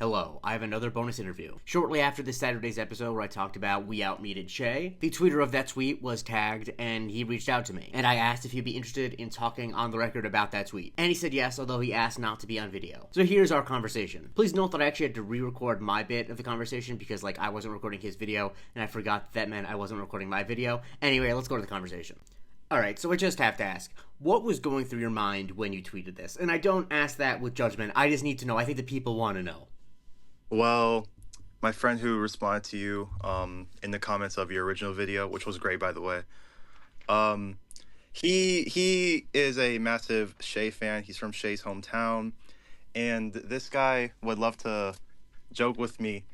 Hello, I have another bonus interview. Shortly after this Saturday's episode where I talked about We OUTMEATED SHAI, the tweeter of that tweet was tagged and he reached out to me. And I asked if he'd be interested in talking on the record about that tweet. And he said yes, although he asked not to be on video. So here's our conversation. Please note that I actually had to re-record my bit of the conversation because I wasn't recording his video and I forgot that meant I wasn't recording my video. Anyway, let's go to the conversation. Alright, so I just have to ask, what was going through your mind when you tweeted this? And I don't ask that with judgment, I just need to know. I think the people want to know. Well, my friend who responded to you in the comments of your original video, which was great, by the way, he is a massive Shai fan. He's from Shai's hometown, and this guy would love to joke with me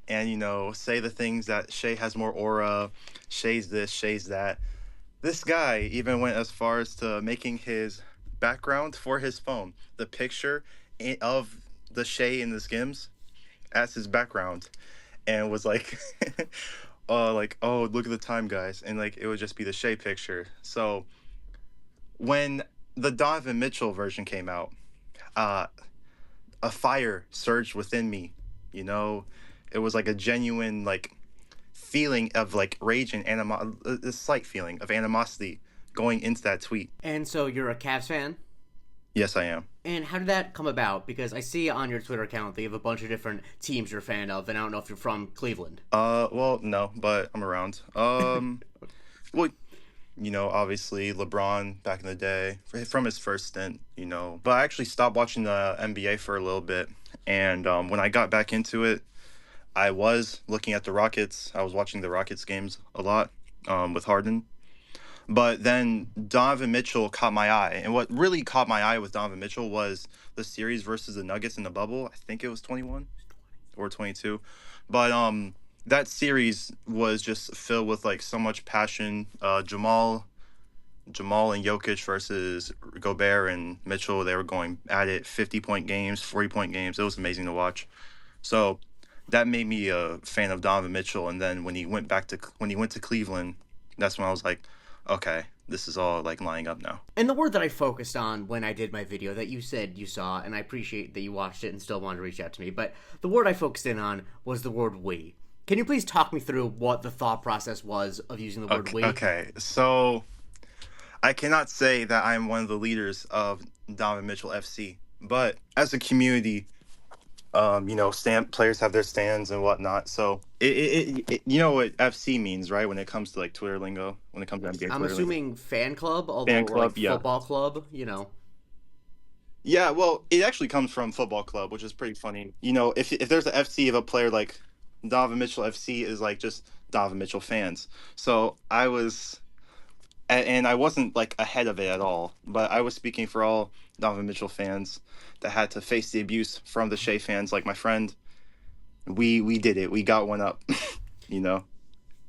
and, say the things that Shai has more aura, Shai's this, Shai's that. This guy even went as far as to making his background for his phone, the picture of the Shai and the Skims, as his background, and was like, oh, look at the time, guys, and it would just be the Shai picture. So when the Donovan Mitchell version came out, a fire surged within me. It was a genuine feeling of rage and a slight feeling of animosity going into that tweet. And so you're a Cavs fan? Yes, I am. And how did that come about? Because I see on your Twitter account that you have a bunch of different teams you're a fan of, and I don't know if you're from Cleveland. Well, no, but I'm around. Well, obviously LeBron back in the day, from his first stint, But I actually stopped watching the NBA for a little bit, and when I got back into it, I was looking at the Rockets. I was watching the Rockets games a lot with Harden. But then Donovan Mitchell caught my eye. And what really caught my eye with Donovan Mitchell was the series versus the Nuggets in the bubble. I think it was 21 or 22. But that series was just filled with so much passion. Jamal and Jokic versus Gobert and Mitchell, they were going at it, 50-point games, 40-point games. It was amazing to watch. So that made me a fan of Donovan Mitchell. And then when he went to Cleveland, that's when I was like, okay, this is all lining up now. And the word that I focused on when I did my video that you said you saw, and I appreciate that you watched it and still wanted to reach out to me, but the word I focused in on was the word we. Can you please talk me through what the thought process was of using the word we? Okay, so I cannot say that I'm one of the leaders of Donovan Mitchell FC, but as a community, players have their stands and whatnot. So it you know what FC means, right? When it comes to Twitter lingo, when it comes to NBA. I'm assuming fan club, although fan club, yeah. Football club, Yeah, well, it actually comes from football club, which is pretty funny. If there's an FC of a player like Donovan Mitchell, FC is just Donovan Mitchell fans. So I was, and I wasn't ahead of it at all, but I was speaking for all Donovan Mitchell fans that had to face the abuse from the Shai fans, like my friend. We did it. We got one up. It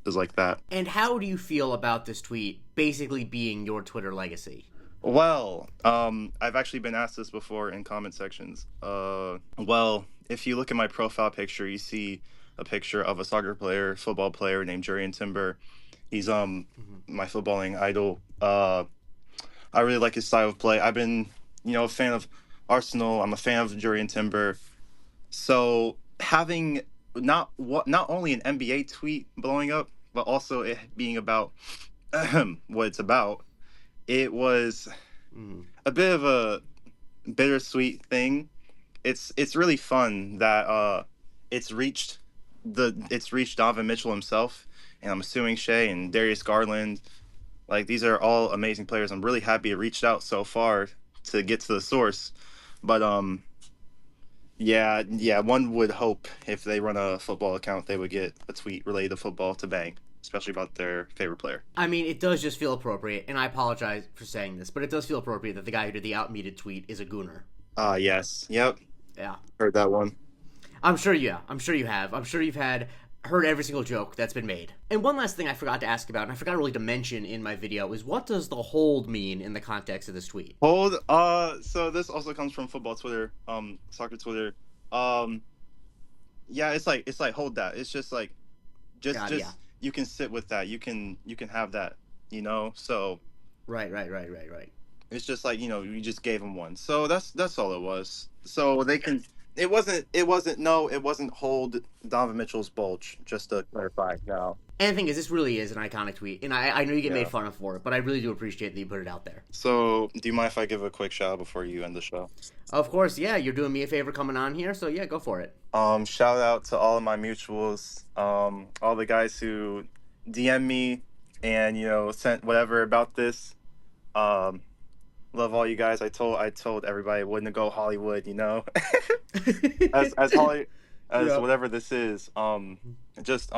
was like that. And how do you feel about this tweet basically being your Twitter legacy? Well, I've actually been asked this before in comment sections. Well, if you look at my profile picture, you see a picture of a soccer player, football player named Jurrien Timber. He's my footballing idol. I really like his style of play. I've been, a fan of Arsenal. I'm a fan of Jurrien Timber. So having not only an NBA tweet blowing up, but also it being about what it's about, it was a bit of a bittersweet thing. It's really fun that it's reached Donovan Mitchell himself, and I'm assuming Shai and Darius Garland. These are all amazing players. I'm really happy it reached out so far to get to the source. But yeah, one would hope if they run a football account, they would get a tweet related to football to bang, especially about their favorite player. I mean, it does just feel appropriate, and I apologize for saying this, but it does feel appropriate that the guy who did the OUTMEATED tweet is a gooner. Yes. Yep. Yeah. Heard that one. I'm sure you have. I'm sure you've heard every single joke that's been made. And one last thing I forgot to ask about, and I forgot really to mention in my video, is what does the hold mean in the context of this tweet? Hold, so this also comes from football Twitter, soccer Twitter. Yeah, it's like hold that. It's just just yeah. You can sit with that. You can have that, so. Right. It's just you just gave them one. So that's all it was. So they can It wasn't hold Donovan Mitchell's bulge, just to clarify. No. And the thing is, this really is an iconic tweet, and I know you get made Yeah. fun of for it, but I really do appreciate that you put it out there. So, do you mind if I give a quick shout out before you end the show? Of course, yeah, you're doing me a favor coming on here, so yeah, go for it. Shout out to all of my mutuals, all the guys who DM me and sent whatever about this. Love all you guys. I told everybody wouldn't go Hollywood, as Holly as Yeah. whatever this is. Just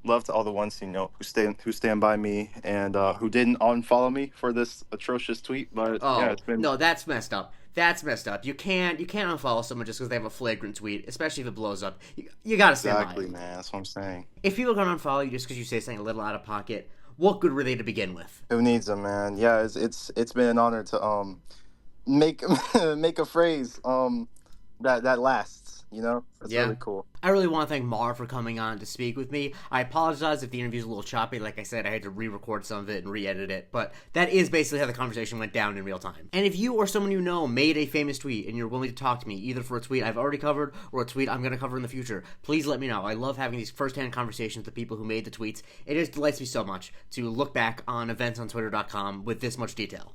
love to all the ones who stand by me and who didn't unfollow me for this atrocious tweet. But yeah, Oh it's been no, that's messed up. That's messed up. You can't unfollow someone just because they have a flagrant tweet, especially if it blows up. You gotta stand exactly, by it. man. That's what I'm saying. If people are gonna unfollow you just because you say something a little out of pocket, what good were they to begin with? Who needs them, man? Yeah, it's been an honor to make make a phrase that lasts. That's Yeah. really cool. I really want to thank Mar for coming on to speak with me. I apologize if the interview's a little choppy. Like I said, I had to re-record some of it and re-edit it, but that is basically how the conversation went down in real time. And if you or someone you know made a famous tweet and you're willing to talk to me, either for a tweet I've already covered or a tweet I'm going to cover in the future, please let me know. I love having these first-hand conversations with the people who made the tweets. It just delights me so much to look back on events on Twitter.com with this much detail.